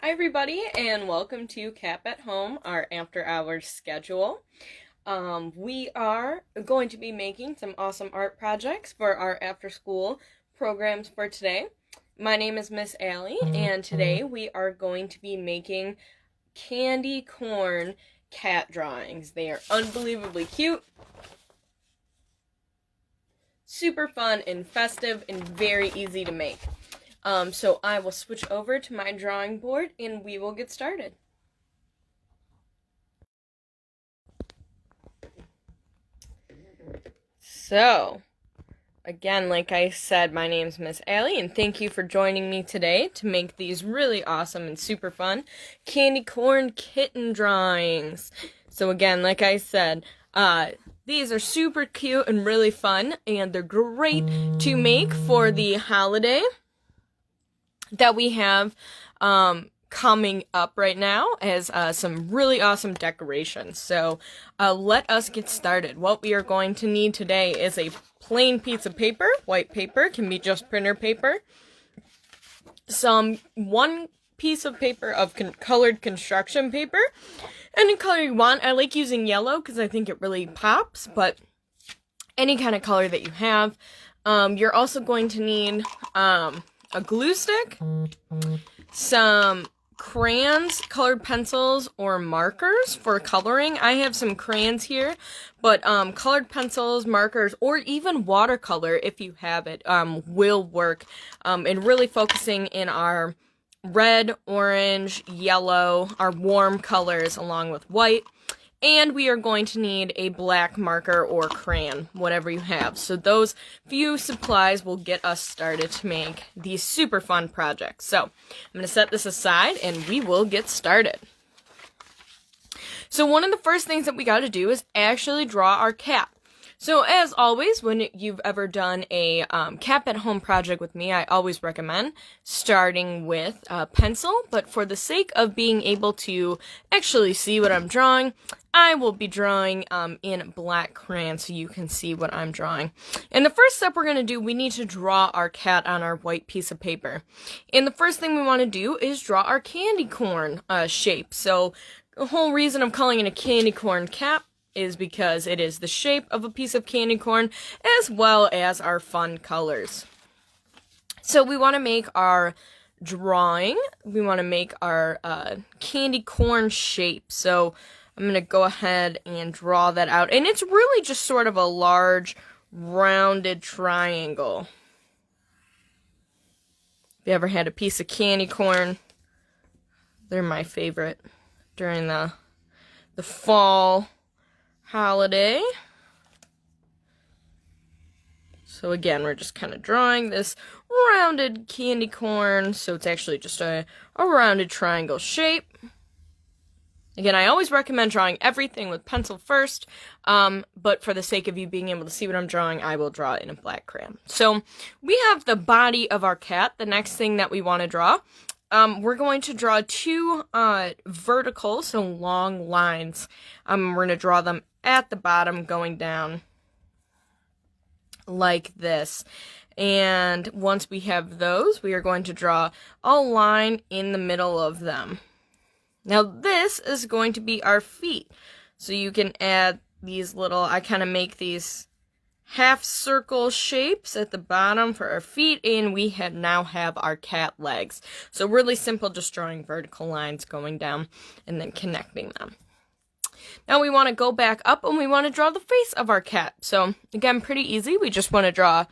Hi everybody and welcome to Cap at Home, our after hours schedule. We are going to be making some awesome art projects for our after school programs for today. My name is Miss Allie and today we are going to be making candy corn cat drawings. They are unbelievably cute, super fun and festive and very easy to make. So I will switch over to my drawing board and we will get started. So, again, like I said, my name's Miss Allie, and thank you for joining me today to make these really awesome and super fun candy corn kitten drawings. So again, like I said, these are super cute and really fun, and they're great to make for the holiday that we have coming up right now as some really awesome decorations. So let us get started. What we are going to need today is a plain piece of paper. White paper, can be just printer paper. One piece of paper of colored construction paper. Any color you want. I like using yellow because I think it really pops, but any kind of color that you have. You're also going to need a glue stick, some crayons, colored pencils, or markers for coloring. I have some crayons here, but colored pencils, markers, or even watercolor, if you have it, will work. And really focusing in our red, orange, yellow, our warm colors, along with white. And we are going to need a black marker or crayon, whatever you have. So those few supplies will get us started to make these super fun projects. So I'm going to set this aside and we will get started. So one of the first things that we got to do is actually draw our cat. So as always, when you've ever done a Cap at Home project with me, I always recommend starting with a pencil. But for the sake of being able to actually see what I'm drawing, I will be drawing in black crayon so you can see what I'm drawing. And the first step we're going to do, we need to draw our cat on our white piece of paper. And the first thing we want to do is draw our candy corn shape. So the whole reason of calling it a candy corn cat is because it is the shape of a piece of candy corn as well as our fun colors. So we want to make our drawing, we want to make our candy corn shape. So I'm going to go ahead and draw that out. And it's really just sort of a large rounded triangle. If you ever had a piece of candy corn, they're my favorite during the fall holiday. So again, we're just kind of drawing this rounded candy corn, so it's actually just a rounded triangle shape. Again, I always recommend drawing everything with pencil first, but for the sake of you being able to see what I'm drawing, I will draw it in a black crayon. So we have the body of our cat. The next thing that we want to draw, we're going to draw two vertical, so long lines. We're going to draw them at the bottom going down like this. And once we have those, we are going to draw a line in the middle of them. Now this is going to be our feet. So you can add these little, I kind of make these half circle shapes at the bottom for our feet, and we now have our cat legs. So really simple, just drawing vertical lines going down and then connecting them. Now we want to go back up and we want to draw the face of our cat. So again, pretty easy. We just want to draw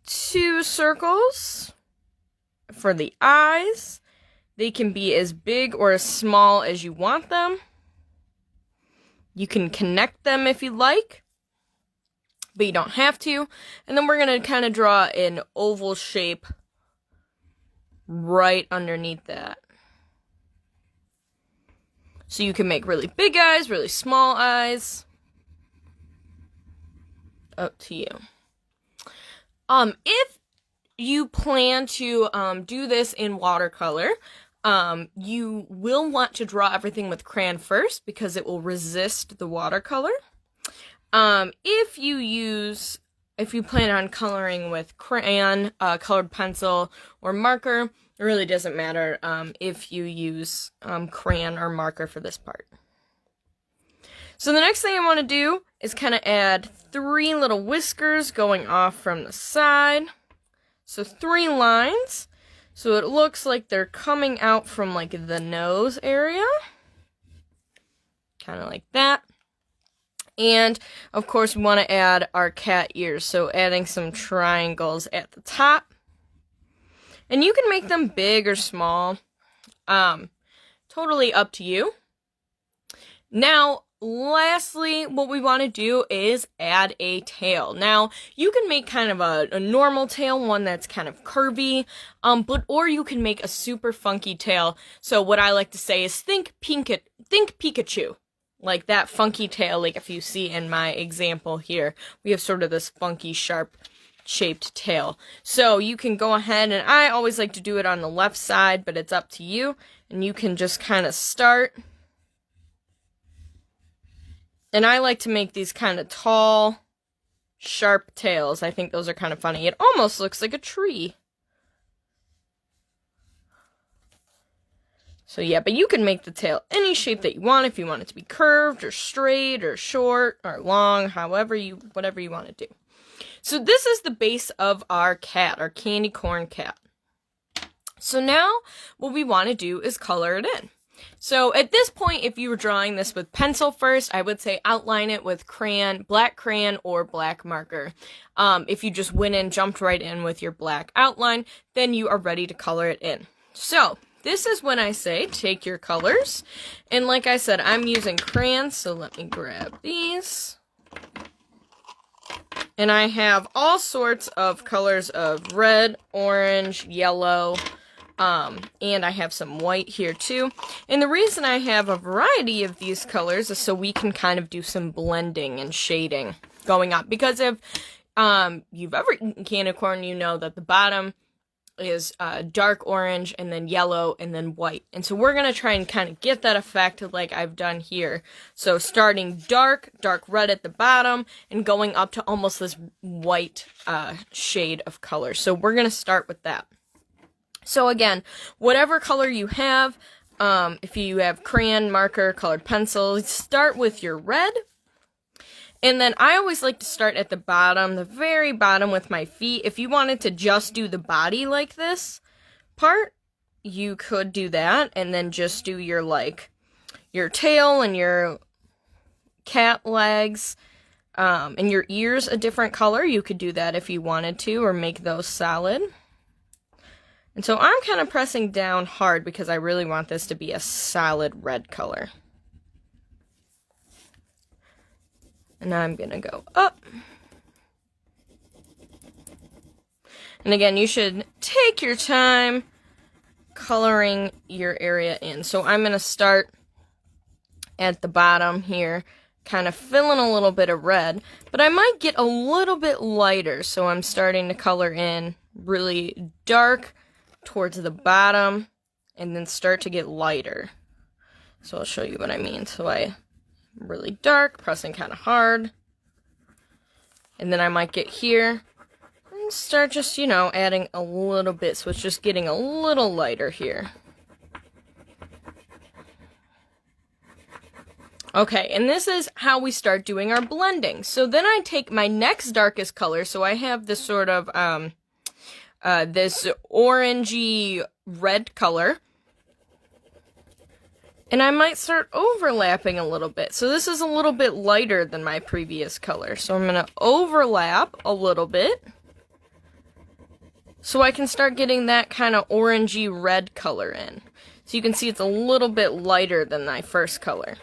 two circles for the eyes. They can be as big or as small as you want them. You can connect them if you like, but you don't have to. And then we're going to kind of draw an oval shape right underneath that. So you can make really big eyes, really small eyes. Up to you. If you plan to do this in watercolor, you will want to draw everything with crayon first because it will resist the watercolor. If you plan on coloring with crayon, colored pencil, or marker, It really doesn't matter if you use crayon or marker for this part. So the next thing I want to do is kind of add 3 little whiskers going off from the side. So 3 lines. So it looks like they're coming out from like the nose area. Kind of like that. And of course we want to add our cat ears. So adding some triangles at the top. And you can make them big or small. Totally up to you. Now, lastly, what we want to do is add a tail. Now, you can make kind of a normal tail, one that's kind of curvy, or you can make a super funky tail. So what I like to say is think Pikachu. Like that funky tail, like if you see in my example here, we have sort of this funky, sharp shaped tail. So you can go ahead, and I always like to do it on the left side, but it's up to you. And you can just kind of start. And I like to make these kind of tall, sharp tails. I think those are kind of funny. It almost looks like a tree. So yeah, but you can make the tail any shape that you want. If you want it to be curved or straight or short or long, whatever you want to do. So this is the base of our cat, our candy corn cat. So now what we want to do is color it in. So at this point, if you were drawing this with pencil first, I would say outline it with black crayon or black marker. If you just went and jumped right in with your black outline, then you are ready to color it in. So this is when I say take your colors. And like I said, I'm using crayons, so let me grab these. And I have all sorts of colors of red, orange, yellow, and I have some white here too. And the reason I have a variety of these colors is so we can kind of do some blending and shading going up. Because if you've ever eaten candy corn, you know that the bottom is dark orange and then yellow and then white. And so we're going to try and kind of get that effect like I've done here. So starting dark red at the bottom and going up to almost this white shade of color. So we're going to start with that. So again, whatever color you have, if you have crayon, marker, colored pencil, start with your red. And then I always like to start at the bottom, the very bottom with my feet. If you wanted to just do the body like this part, you could do that. And then just do your tail and your cat legs, and your ears a different color. You could do that if you wanted to, or make those solid. And so I'm kind of pressing down hard because I really want this to be a solid red color. And I'm going to go up. And again, you should take your time coloring your area in. So I'm going to start at the bottom here, kind of filling a little bit of red. But I might get a little bit lighter. So I'm starting to color in really dark towards the bottom, and then start to get lighter. So I'll show you what I mean. So I'm really dark, pressing kind of hard, and then I might get here and start just, adding a little bit. So it's just getting a little lighter here. Okay, and this is how we start doing our blending. So then I take my next darkest color. So I have this sort of this orangey red color. And I might start overlapping a little bit. So this is a little bit lighter than my previous color. So I'm going to overlap a little bit, so I can start getting that kind of orangey red color in. So you can see it's a little bit lighter than my first color.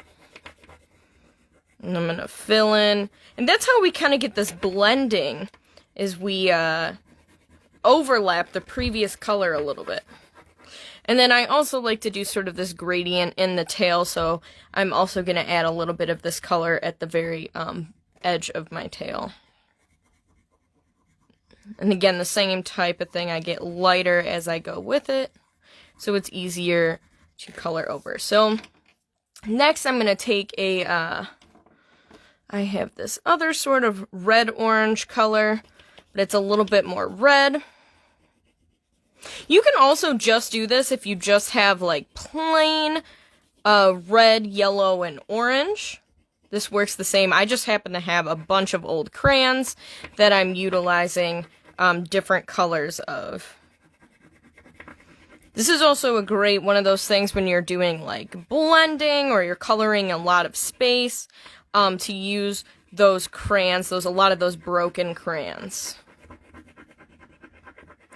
And I'm going to fill in. And that's how we kind of get this blending, is we overlap the previous color a little bit. And then I also like to do sort of this gradient in the tail, so I'm also going to add a little bit of this color at the very edge of my tail. And again, the same type of thing, I get lighter as I go with it, so it's easier to color over. So next I'm going to take I have this other sort of red-orange color, but it's a little bit more red. You can also just do this if you just have like plain red, yellow, and orange. This works the same. I just happen to have a bunch of old crayons that I'm utilizing different colors of. This is also a great one of those things when you're doing like blending or you're coloring a lot of space to use those crayons, a lot of those broken crayons.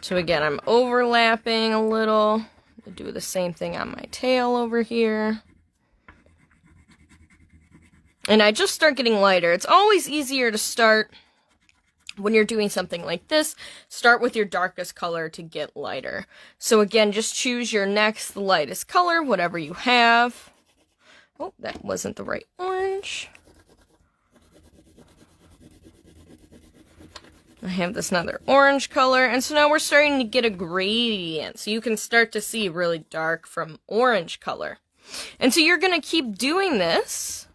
So again, I'm overlapping a little. I'll do the same thing on my tail over here. And I just start getting lighter. It's always easier to start when you're doing something like this. Start with your darkest color to get lighter. So again, just choose your next lightest color, whatever you have. Oh, that wasn't the right orange. I have this another orange color, and so now we're starting to get a gradient. So you can start to see really dark from orange color. And so you're going to keep doing this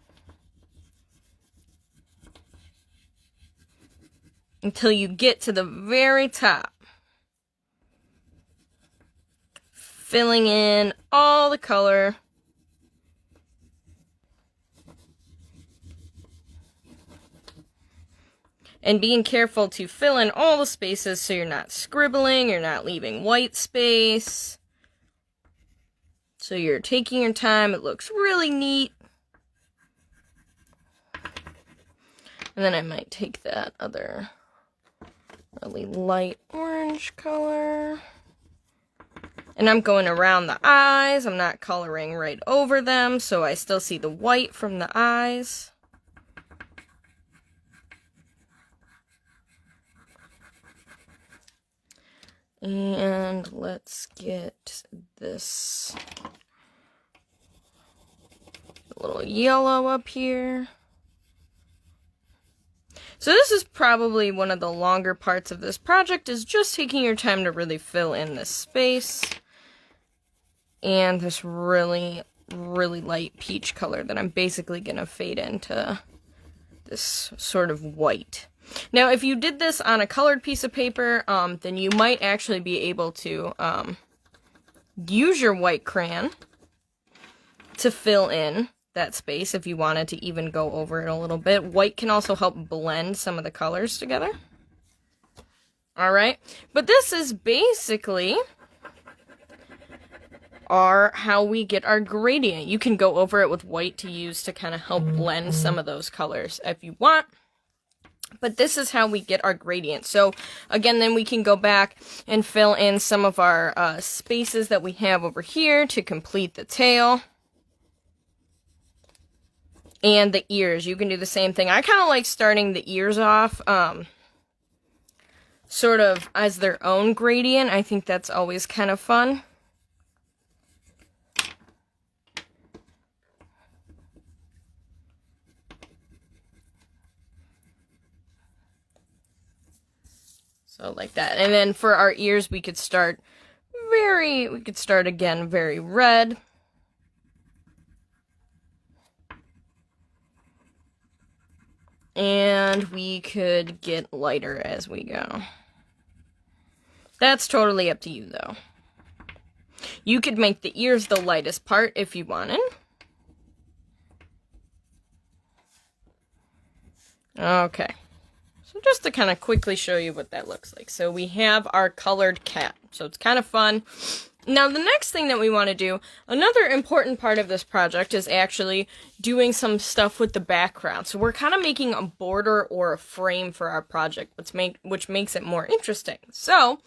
until you get to the very top. Filling in all the color. And being careful to fill in all the spaces so you're not scribbling, you're not leaving white space. So you're taking your time, it looks really neat. And then I might take that other really light orange color. And I'm going around the eyes, I'm not coloring right over them, so I still see the white from the eyes. And let's get this little yellow up here. So this is probably one of the longer parts of this project, is just taking your time to really fill in this space. And this really, really light peach color that I'm basically going to fade into this sort of white. Now, if you did this on a colored piece of paper, then you might actually be able to use your white crayon to fill in that space if you wanted to even go over it a little bit. White can also help blend some of the colors together. Alright, but this is basically how we get our gradient. You can go over it with white to use to kind of help blend some of those colors if you want. But this is how we get our gradient. So again, then we can go back and fill in some of our spaces that we have over here to complete the tail. And the ears, you can do the same thing. I kind of like starting the ears off sort of as their own gradient. I think that's always kind of fun. So like that. And then for our ears, we could start again very red. And we could get lighter as we go. That's totally up to you, though. You could make the ears the lightest part if you wanted. Okay. So just to kind of quickly show you what that looks like. So we have our colored cat. So it's kind of fun. Now the next thing that we want to do, another important part of this project is actually doing some stuff with the background. So we're kind of making a border or a frame for our project, which makes it more interesting. So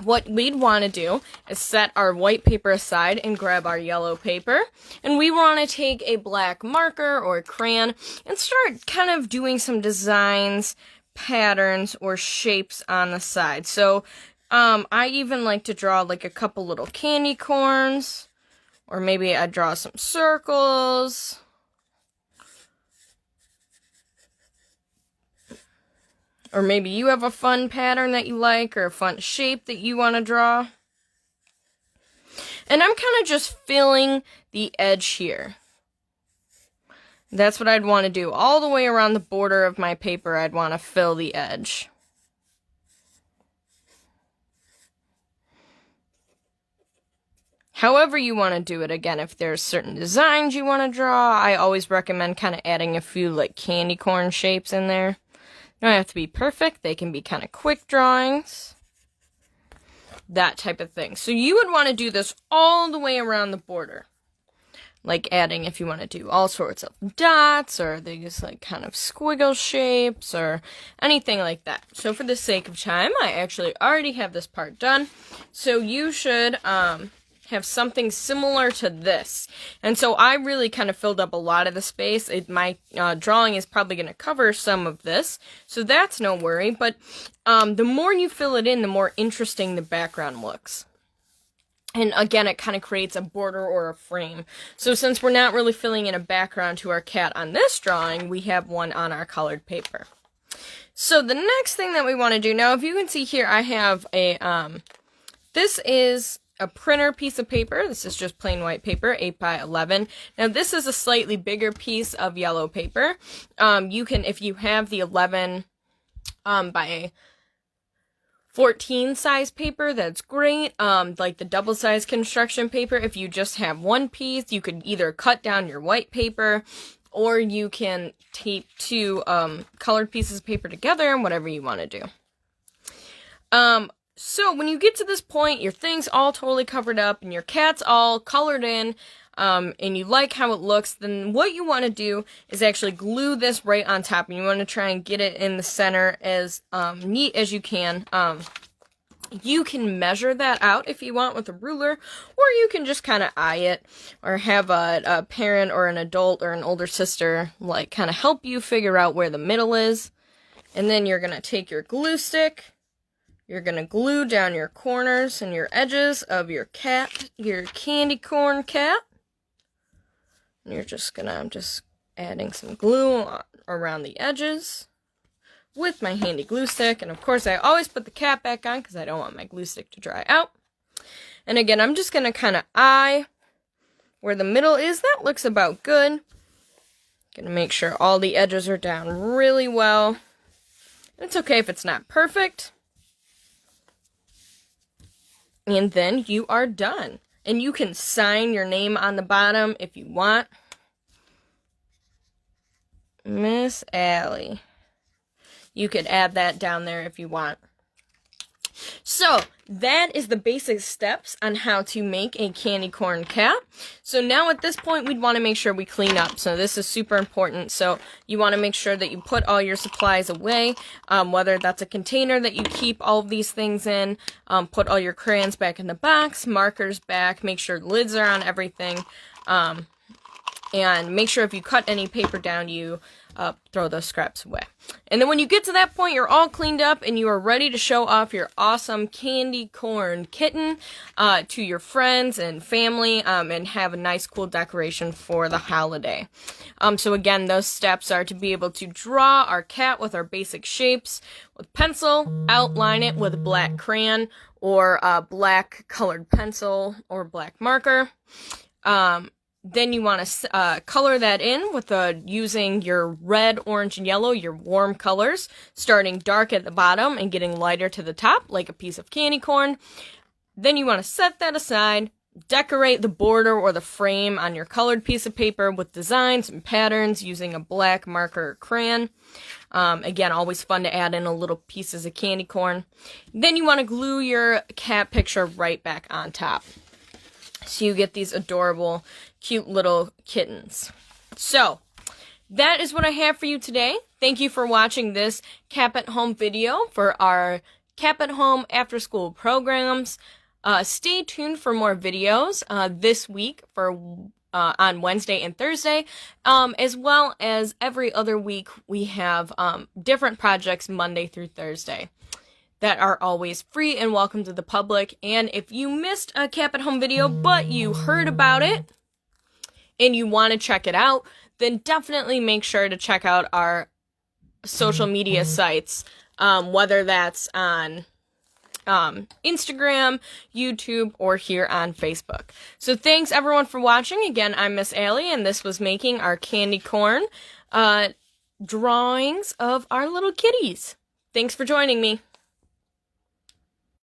what we'd want to do is set our white paper aside and grab our yellow paper. And we want to take a black marker or a crayon and start kind of doing some designs, patterns, or shapes on the side. So I even like to draw like a couple little candy corns, or maybe I draw some circles. Or maybe you have a fun pattern that you like, or a fun shape that you want to draw. And I'm kind of just filling the edge here. That's what I'd want to do. All the way around the border of my paper, I'd want to fill the edge. however you want to do it. Again, if there's certain designs you want to draw, I always recommend kind of adding a few like candy corn shapes in there. They don't have to be perfect. They can be kind of quick drawings. That type of thing. So you would want to do this all the way around the border. Like adding, if you want to do all sorts of dots, or these like kind of squiggle shapes, or anything like that. So for the sake of time, I actually already have this part done. So you should have something similar to this. And so I really kind of filled up a lot of the space. My drawing is probably going to cover some of this, so that's no worry. But the more you fill it in, the more interesting the background looks. And again, it kind of creates a border or a frame. So since we're not really filling in a background to our cat on this drawing, we have one on our colored paper. So the next thing that we want to do, now if you can see here, I have a, this is a printer piece of paper. This is just plain white paper, 8 by 11. Now this is a slightly bigger piece of yellow paper. You can, if you have the 11 by 14 size paper, that's great. Like the double size construction paper, if you just have one piece, you could either cut down your white paper, or you can tape two colored pieces of paper together, and whatever you want to do. So when you get to this point, your thing's all totally covered up, and your cat's all colored in, and you like how it looks, then what you want to do is actually glue this right on top, and you want to try and get it in the center as neat as you can. You can measure that out if you want with a ruler, or you can just kind of eye it, or have a parent or an adult or an older sister like kind of help you figure out where the middle is. And then you're going to take your glue stick, you're going to glue down your corners and your edges of your cat, your candy corn cat. You're just adding some glue around the edges with my handy glue stick. And of course, I always put the cat back on because I don't want my glue stick to dry out. And again, I'm just going to kind of eye where the middle is. That looks about good. Going to make sure all the edges are down really well. It's okay if it's not perfect. And then you are done. And you can sign your name on the bottom if you want. Miss Allie. You could add that down there if you want. So, that is the basic steps on how to make a candy corn cat. So now at this point, we'd want to make sure we clean up. So this is super important. So you want to make sure that you put all your supplies away, whether that's a container that you keep all of these things in, put all your crayons back in the box, markers back, make sure lids are on everything, and make sure if you cut any paper down, you throw those scraps away. And then when you get to that point, you're all cleaned up and you are ready to show off your awesome candy corn kitten to your friends and family, and have a nice cool decoration for the holiday. So again, those steps are to be able to draw our cat with our basic shapes with pencil, outline it with a black crayon or a black colored pencil or black marker. Then you want to color that in with using your red, orange, and yellow, your warm colors, starting dark at the bottom and getting lighter to the top, like a piece of candy corn. Then you want to set that aside, decorate the border or the frame on your colored piece of paper with designs and patterns using a black marker or crayon. Again, always fun to add in a little pieces of candy corn. Then you want to glue your cat picture right back on top. So you get these adorable, cute little kittens. So, that is what I have for you today. Thank you for watching this Cap at Home video for our Cap at Home after school programs. Stay tuned for more videos this week for on Wednesday and Thursday, as well as every other week we have different projects Monday through Thursday that are always free and welcome to the public. And if you missed a Cap at Home video, but you heard about it and you want to check it out, then definitely make sure to check out our social media sites, whether that's on Instagram, YouTube, or here on Facebook. So thanks everyone for watching. Again, I'm Miss Allie, and this was making our candy corn drawings of our little kitties. Thanks for joining me.